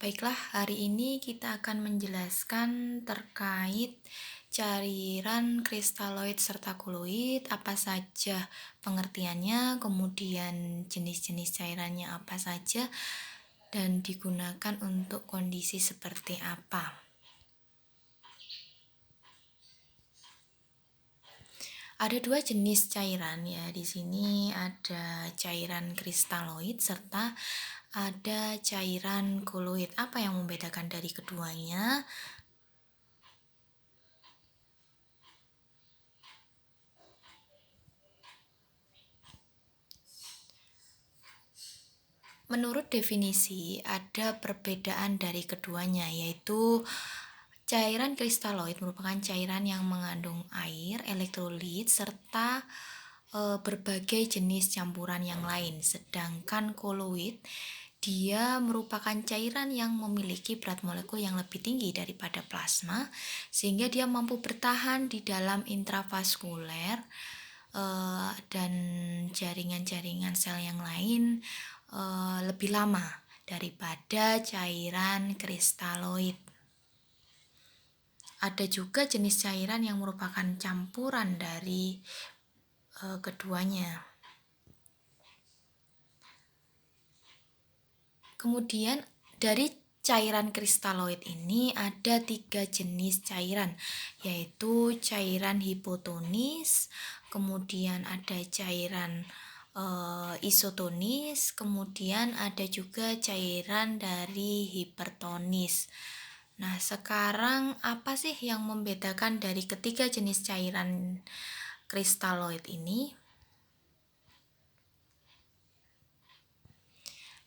Baiklah, hari ini kita akan menjelaskan terkait cairan kristaloid serta koloid, apa saja pengertiannya, kemudian jenis-jenis cairannya apa saja, dan digunakan untuk kondisi seperti apa. Ada dua jenis cairan ya. Di sini ada cairan kristaloid serta ada cairan koloid. Apa yang membedakan dari keduanya? Menurut definisi, ada perbedaan dari keduanya, yaitu cairan kristaloid merupakan cairan yang mengandung air, elektrolit, serta berbagai jenis campuran yang lain. Sedangkan koloid, dia merupakan cairan yang memiliki berat molekul yang lebih tinggi daripada plasma, sehingga dia mampu bertahan di dalam intravaskuler dan jaringan-jaringan sel yang lain lebih lama daripada cairan kristaloid. Ada juga jenis cairan yang merupakan campuran dari keduanya. Kemudian dari cairan kristaloid ini ada 3 jenis cairan, yaitu cairan hipotonis, kemudian ada cairan isotonis, kemudian ada juga cairan dari hipertonis. Nah, sekarang apa sih yang membedakan dari ketiga jenis cairan kristaloid ini?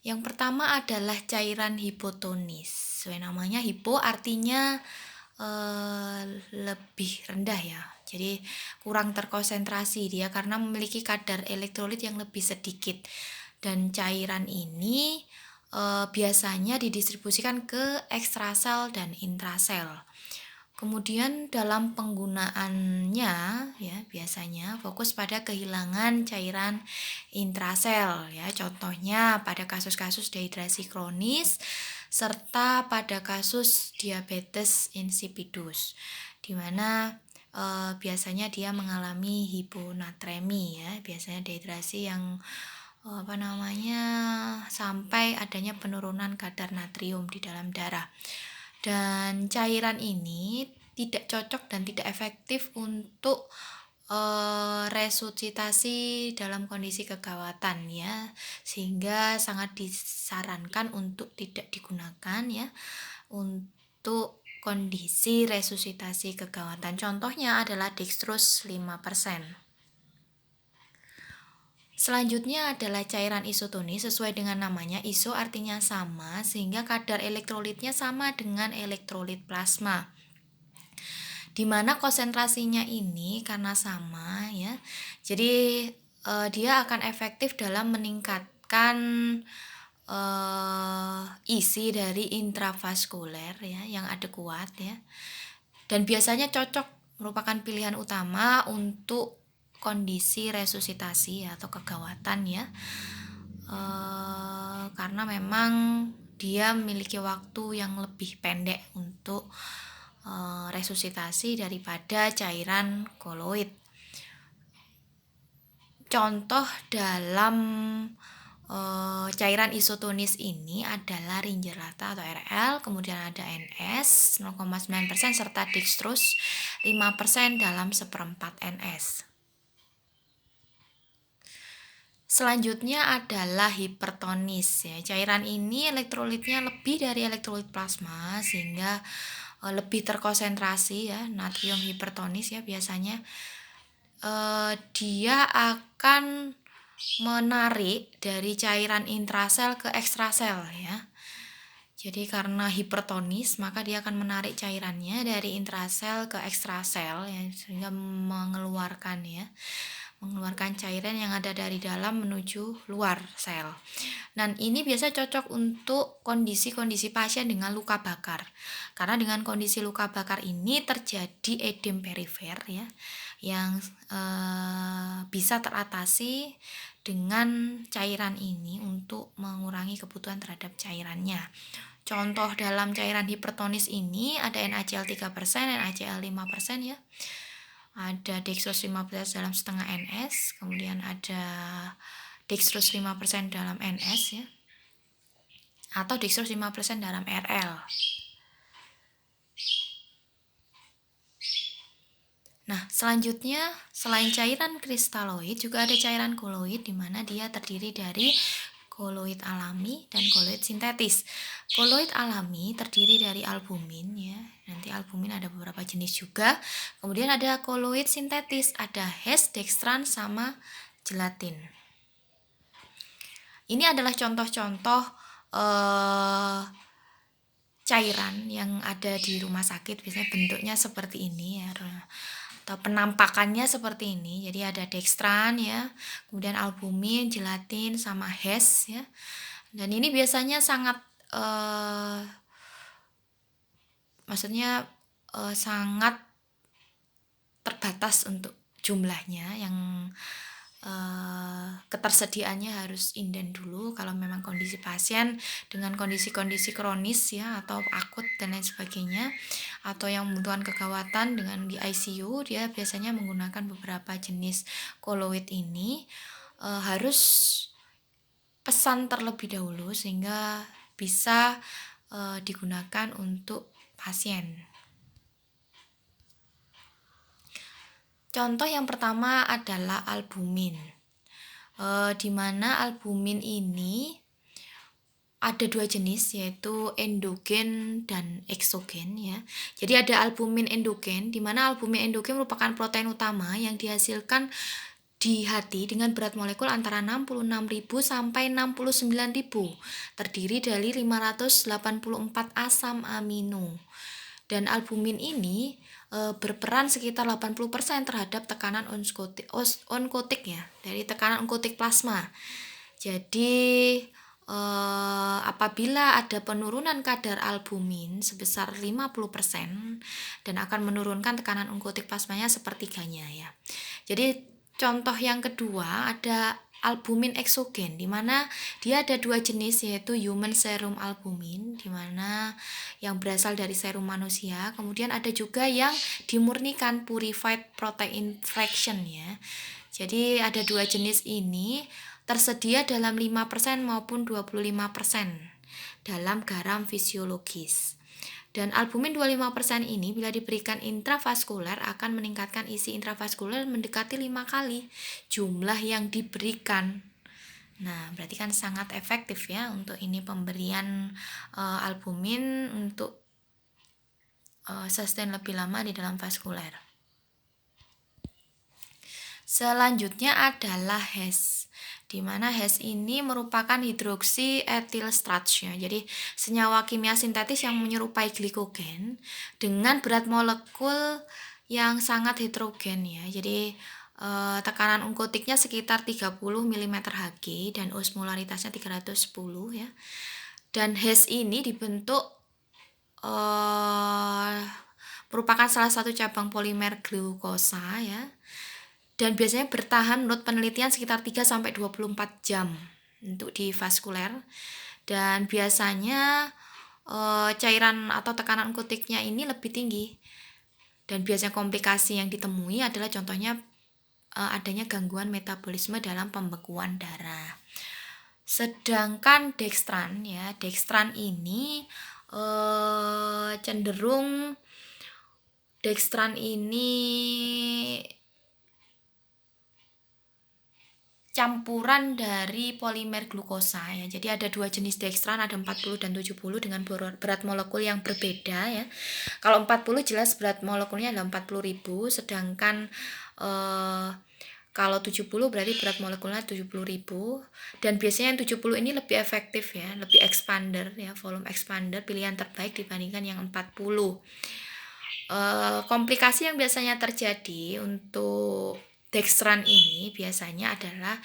Yang pertama adalah cairan hipotonis. Sesuai namanya, hipo artinya lebih rendah ya. Jadi kurang terkonsentrasi dia karena memiliki kadar elektrolit yang lebih sedikit. Dan cairan ini biasanya didistribusikan ke ekstrasel dan intrasel. Kemudian dalam penggunaannya ya biasanya fokus pada kehilangan cairan intrasel ya. Contohnya pada kasus-kasus dehidrasi kronis serta pada kasus diabetes insipidus, di mana biasanya dia mengalami hiponatremi ya, biasanya dehidrasi yang sampai adanya penurunan kadar natrium di dalam darah. Dan cairan ini tidak cocok dan tidak efektif untuk resusitasi dalam kondisi kegawatan ya, sehingga sangat disarankan untuk tidak digunakan ya untuk kondisi resusitasi kegawatan. Contohnya adalah dextrose 5%. Selanjutnya adalah cairan isotonis. Sesuai dengan namanya, iso artinya sama, sehingga kadar elektrolitnya sama dengan elektrolit plasma, di mana konsentrasinya ini karena sama ya, jadi dia akan efektif dalam meningkatkan isi dari intravaskuler ya yang adekuat ya, dan biasanya cocok, merupakan pilihan utama untuk kondisi resusitasi atau kegawatan ya, karena memang dia memiliki waktu yang lebih pendek untuk resusitasi daripada cairan koloid. Contoh dalam cairan isotonis ini adalah Ringerata atau RL, kemudian ada NS 0,9% serta dextrose 5% dalam 1/4 NS. Selanjutnya adalah hipertonis ya. Cairan ini elektrolitnya lebih dari elektrolit plasma sehingga lebih terkonsentrasi ya, natrium hipertonis ya biasanya. Dia akan menarik dari cairan intrasel ke ekstrasel ya. Jadi karena hipertonis maka dia akan menarik cairannya dari intrasel ke ekstrasel ya, sehingga mengeluarkan cairan yang ada dari dalam menuju luar sel. Dan ini biasa cocok untuk kondisi-kondisi pasien dengan luka bakar. Karena dengan kondisi luka bakar ini terjadi edem perifer ya, yang bisa teratasi dengan cairan ini untuk mengurangi kebutuhan terhadap cairannya. Contoh dalam cairan hipertonis ini ada NaCl 3%, NaCl 5% ya. Ada dextrose 15 dalam setengah NS, kemudian ada dextrose 5% dalam NS ya. Atau dextrose 5% dalam RL. Nah, selanjutnya selain cairan kristaloid juga ada cairan koloid di mana dia terdiri dari koloid alami dan koloid sintetis. Koloid alami terdiri dari albumin ya. Nanti albumin ada beberapa jenis juga. Kemudian ada koloid sintetis, ada HES, dextran sama gelatin. Ini adalah contoh-contoh cairan yang ada di rumah sakit, biasanya bentuknya seperti ini ya, atau penampakannya seperti ini. Jadi ada dextran ya, kemudian albumin, gelatin sama HES ya. Dan ini biasanya sangat sangat terbatas untuk jumlahnya, yang ketersediaannya harus inden dulu kalau memang kondisi pasien dengan kondisi-kondisi kronis ya, atau akut dan lain sebagainya, atau yang membutuhkan kegawatan dengan di ICU, dia biasanya menggunakan beberapa jenis koloid ini. Harus pesan terlebih dahulu sehingga bisa digunakan untuk pasien. Contoh yang pertama adalah albumin, di mana albumin ini ada dua jenis, yaitu endogen dan eksogen ya. Jadi ada albumin endogen, di mana albumin endogen merupakan protein utama yang dihasilkan di hati dengan berat molekul antara 66.000 sampai 69.000, terdiri dari 584 asam amino. Dan albumin ini berperan sekitar 80% terhadap tekanan onkotik ya, dari tekanan onkotik plasma. Jadi apabila ada penurunan kadar albumin sebesar 50% dan akan menurunkan tekanan onkotik plasmanya sepertiganya ya. Jadi contoh yang kedua ada albumin eksogen, di mana dia ada dua jenis, yaitu human serum albumin, di mana yang berasal dari serum manusia. Kemudian ada juga yang dimurnikan purified protein fraction ya. Jadi ada dua jenis ini, tersedia dalam 5% maupun 25% dalam garam fisiologis. Dan albumin 25% ini bila diberikan intravaskuler akan meningkatkan isi intravaskuler mendekati 5 kali jumlah yang diberikan. Nah, berarti kan sangat efektif ya untuk ini pemberian albumin untuk sustain lebih lama di dalam vaskuler. Selanjutnya adalah HES, di mana HES ini merupakan hidroksi etil starch ya. Jadi senyawa kimia sintetis yang menyerupai glikogen dengan berat molekul yang sangat heterogen ya. Jadi tekanan onkotiknya sekitar 30 mm Hg dan osmolaritasnya 310 ya. Dan HES ini dibentuk merupakan salah satu cabang polimer glukosa ya. Dan biasanya bertahan menurut penelitian sekitar 3-24 jam untuk di vaskuler. Dan biasanya cairan atau tekanan onkotiknya ini lebih tinggi. Dan biasanya komplikasi yang ditemui adalah contohnya adanya gangguan metabolisme dalam pembekuan darah. Sedangkan dextran ya, dextran ini cenderung dextran ini campuran dari polimer glukosa ya. Jadi ada dua jenis dextran, ada 40 dan 70 dengan berat molekul yang berbeda ya. Kalau 40 jelas berat molekulnya adalah 40.000, sedangkan kalau 70 berarti berat molekulnya 70.000. Dan biasanya yang 70 ini lebih efektif ya, lebih expander ya, volume expander pilihan terbaik dibandingkan yang 40. Komplikasi yang biasanya terjadi untuk dextran ini biasanya adalah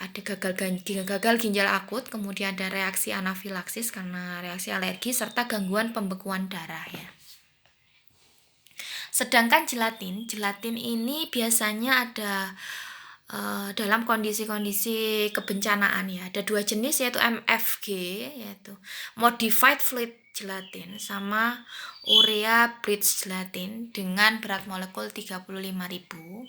ada gagal ginjal akut, kemudian ada reaksi anafilaksis karena reaksi alergi, serta gangguan pembekuan darah ya. Sedangkan gelatin ini biasanya ada dalam kondisi-kondisi kebencanaan ya. Ada 2 jenis yaitu MFG, yaitu Modified Fluid Gelatin sama Urea Bleach Gelatin dengan berat molekul 35.000.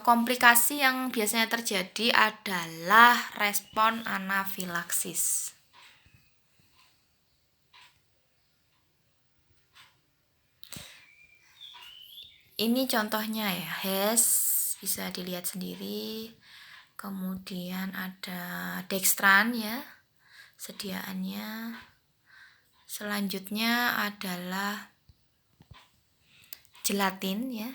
Komplikasi yang biasanya terjadi adalah respon anafilaksis. Ini contohnya ya, HES bisa dilihat sendiri. Kemudian ada dextran ya, sediaannya. Selanjutnya adalah gelatin ya.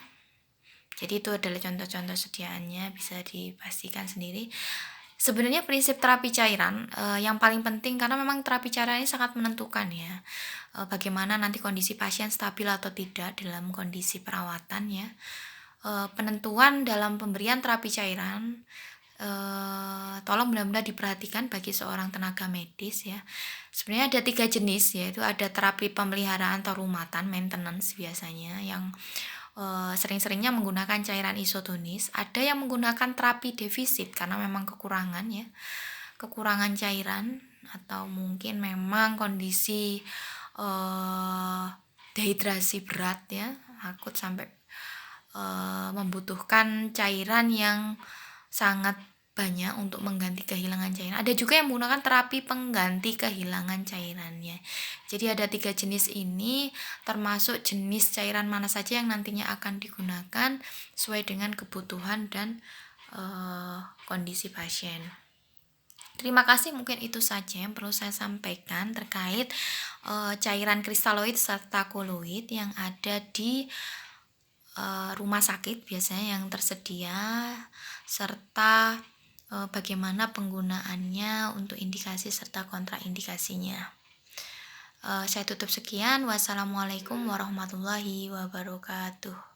Jadi itu adalah contoh-contoh sediaannya, bisa dipastikan sendiri. Sebenarnya prinsip terapi cairan yang paling penting, karena memang terapi cairan ini sangat menentukan ya, bagaimana nanti kondisi pasien stabil atau tidak dalam kondisi perawatan ya. Penentuan dalam pemberian terapi cairan tolong benar-benar diperhatikan bagi seorang tenaga medis ya. Sebenarnya ada 3 jenis, yaitu ada terapi pemeliharaan atau rumatan, maintenance biasanya, yang sering-seringnya menggunakan cairan isotonis. Ada yang menggunakan terapi defisit karena memang kekurangan cairan, atau mungkin memang kondisi dehidrasi berat ya, akut sampai membutuhkan cairan yang sangat banyak untuk mengganti kehilangan cairan. Ada juga yang menggunakan terapi pengganti kehilangan cairannya. Jadi ada 3 jenis ini, termasuk jenis cairan mana saja yang nantinya akan digunakan sesuai dengan kebutuhan dan kondisi pasien. Terima kasih, mungkin itu saja yang perlu saya sampaikan terkait cairan kristaloid serta koloid yang ada di rumah sakit biasanya yang tersedia, serta bagaimana penggunaannya untuk indikasi serta kontraindikasinya. Saya tutup sekian. Wassalamualaikum warahmatullahi wabarakatuh.